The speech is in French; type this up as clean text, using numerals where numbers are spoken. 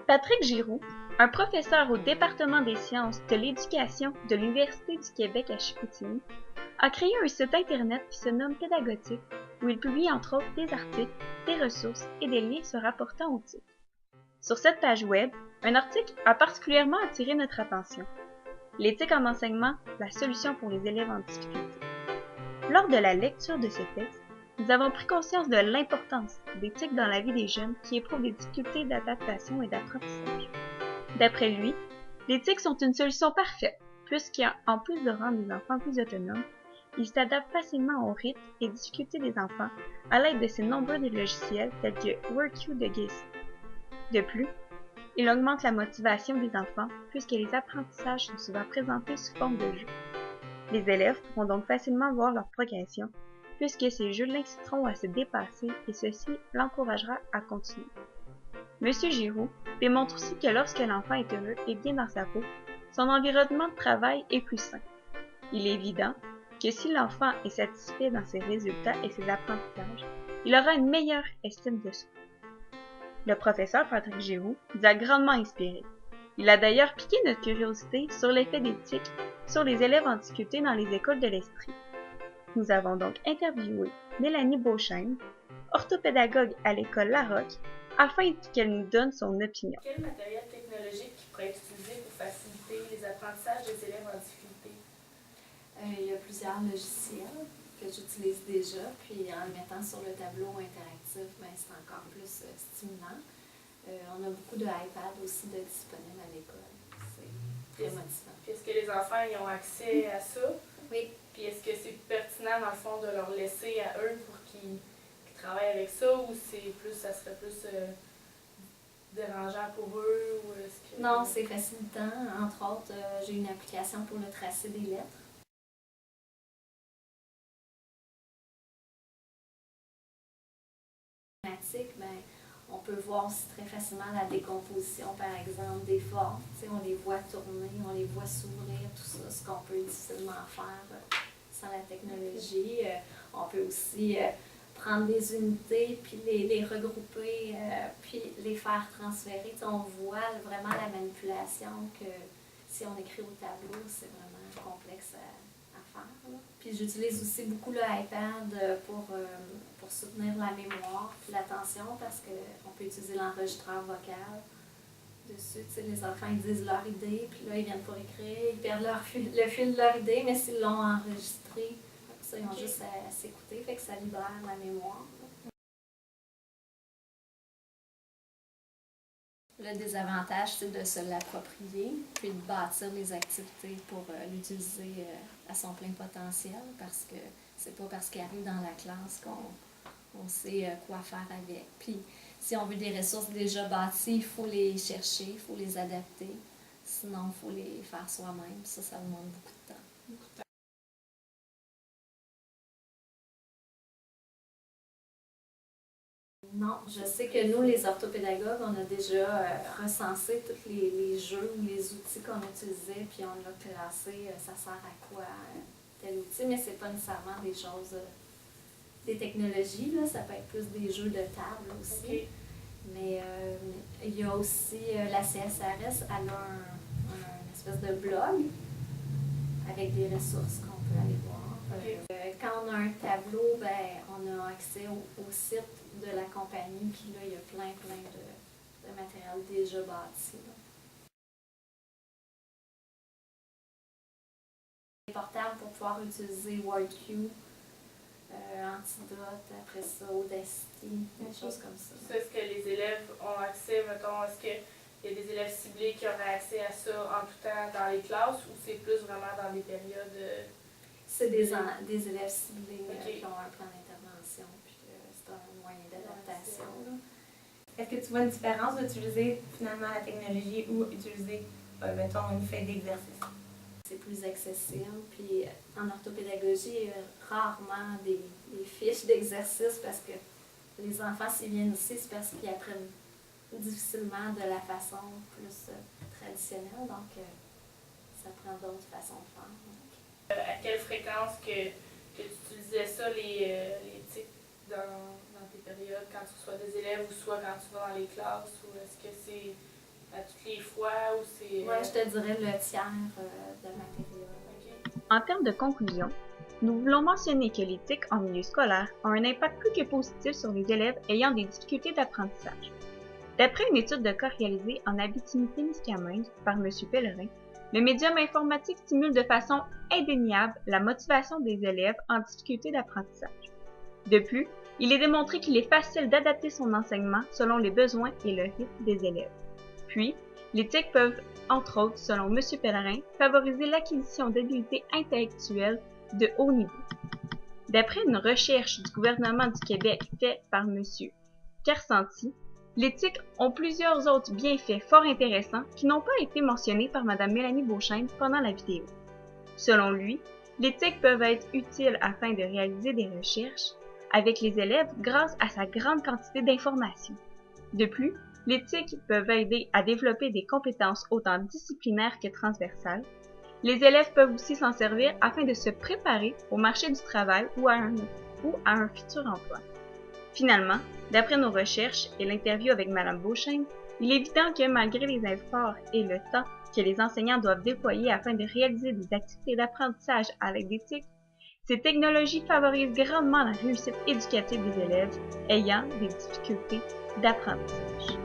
Patrick Giroux, un professeur au département des sciences de l'éducation de l'Université du Québec à Chicoutimi, a créé un site internet qui se nomme Pédagotique, où il publie entre autres des articles, des ressources et des liens se rapportant au titre. Sur cette page web, un article a particulièrement attiré notre attention. L'éthique en enseignement, la solution pour les élèves en difficulté. Lors de la lecture de ce texte, nous avons pris conscience de l'importance d'éthique dans la vie des jeunes qui éprouvent des difficultés d'adaptation et d'apprentissage. D'après lui, les tics sont une solution parfaite, puisqu'en plus de rendre les enfants plus autonomes, ils s'adaptent facilement aux rythmes et difficultés des enfants à l'aide de ces nombreux logiciels tels que WorkU de Gacy. De plus, il augmente la motivation des enfants puisque les apprentissages sont souvent présentés sous forme de jeux. Les élèves pourront donc facilement voir leur progression puisque ces jeux l'inciteront à se dépasser et ceci l'encouragera à continuer. M. Giroux démontre aussi que lorsque l'enfant est heureux et bien dans sa peau, son environnement de travail est plus sain. Il est évident que si l'enfant est satisfait dans ses résultats et ses apprentissages, il aura une meilleure estime de soi. Le professeur Patrick Giroux nous a grandement inspirés. Il a d'ailleurs piqué notre curiosité sur l'effet des tics sur les élèves en difficulté dans les écoles de l'esprit. Nous avons donc interviewé Mélanie Beauchesne, orthopédagogue à l'école Larocque, afin qu'elle nous donne son opinion. Quel matériel technologique pourrait être utilisé pour faciliter les apprentissages des élèves en difficulté? Il y a plusieurs logiciels que j'utilise déjà, puis en le mettant sur le tableau interactif, c'est encore plus stimulant. On a beaucoup de iPad aussi de disponibles à l'école. C'est très motivant. Puis est-ce que les enfants y ont accès à ça? Oui. Puis est-ce que c'est pertinent dans le fond de leur laisser à eux pour qu'ils travaillent avec ça, ou ça serait plus dérangeant pour eux? Ou est-ce que... Non, c'est facilitant. Entre autres, j'ai une application pour le tracé des lettres. On peut voir aussi très facilement la décomposition, par exemple, des formes. On les voit tourner, on les voit s'ouvrir, tout ça, ce qu'on peut difficilement faire sans la technologie. On peut aussi prendre des unités, puis les regrouper, puis les faire transférer. On voit vraiment la manipulation que si on écrit au tableau, c'est vraiment complexe à faire. Là. Puis j'utilise aussi beaucoup le iPad pour soutenir la mémoire et l'attention parce qu'on peut utiliser l'enregistreur vocal dessus. Les enfants ils disent leur idée, puis là ils viennent pour écrire, ils perdent le fil de leur idée, mais s'ils l'ont enregistré, ça, ils ont juste à s'écouter, fait que ça libère la mémoire. Le désavantage, c'est de se l'approprier, puis de bâtir les activités pour l'utiliser à son plein potentiel, parce que c'est pas parce qu'il arrive dans la classe qu'on sait quoi faire avec. Puis, si on veut des ressources déjà bâties, il faut les chercher, il faut les adapter. Sinon, il faut les faire soi-même. Ça demande beaucoup de temps. Non, je sais que nous, les orthopédagogues, on a déjà recensé tous les jeux ou les outils qu'on utilisait, puis on l'a classé, ça sert à quoi tel outil, mais c'est pas nécessairement des choses, des technologies, là, ça peut être plus des jeux de table aussi. Okay. Mais il y a aussi la CSRS, elle a une espèce de blog avec des ressources qu'on peut aller voir. Okay. Quand on a un tableau, on a accès au site de la compagnie, puis là, il y a plein de matériel déjà bâti. C'est portable pour pouvoir utiliser WorkU, Antidote, après ça, Audacity, des choses comme ça. Est-ce que les élèves ont accès, mettons, est-ce qu'il y a des élèves ciblés qui auraient accès à ça en tout temps dans les classes, ou c'est plus vraiment dans des périodes... C'est des élèves ciblés qui ont un plan d'intervention, puis c'est un moyen d'adaptation. Est-ce que tu vois une différence d'utiliser finalement la technologie ou utiliser, mettons, une feuille d'exercice? C'est plus accessible, puis en orthopédagogie, il y a rarement des fiches d'exercice parce que les enfants, s'ils viennent ici, c'est parce qu'ils apprennent difficilement de la façon plus traditionnelle, donc ça prend d'autres façons de faire. À quelle fréquence que tu utilisais ça, les tics dans tes périodes, quand tu reçois des élèves ou soit quand tu vas dans les classes, ou est-ce que c'est à toutes les fois ou c'est... Ouais, je te dirais le tiers de ma période. Ok. En termes de conclusion, nous voulons mentionner que l'éthique en milieu scolaire a un impact plus que positif sur les élèves ayant des difficultés d'apprentissage. D'après une étude de cas réalisée en Abitibi-Témiscamingue par M. Pellerin, le médium informatique stimule de façon indéniable la motivation des élèves en difficulté d'apprentissage. De plus, il est démontré qu'il est facile d'adapter son enseignement selon les besoins et le rythme des élèves. Puis, l'éthique peut, entre autres, selon M. Pellerin, favoriser l'acquisition d'habiletés intellectuelles de haut niveau. D'après une recherche du gouvernement du Québec faite par M. Carsanti, l'éthique ont plusieurs autres bienfaits fort intéressants qui n'ont pas été mentionnés par Mme Mélanie Beauchesne pendant la vidéo. Selon lui, l'éthique peut être utile afin de réaliser des recherches avec les élèves grâce à sa grande quantité d'informations. De plus, l'éthique peut aider à développer des compétences autant disciplinaires que transversales. Les élèves peuvent aussi s'en servir afin de se préparer au marché du travail ou à un futur emploi. Finalement, d'après nos recherches et l'interview avec Mme Beauchesne, il est évident que malgré les efforts et le temps que les enseignants doivent déployer afin de réaliser des activités d'apprentissage à l'aide d'éthique, ces technologies favorisent grandement la réussite éducative des élèves ayant des difficultés d'apprentissage.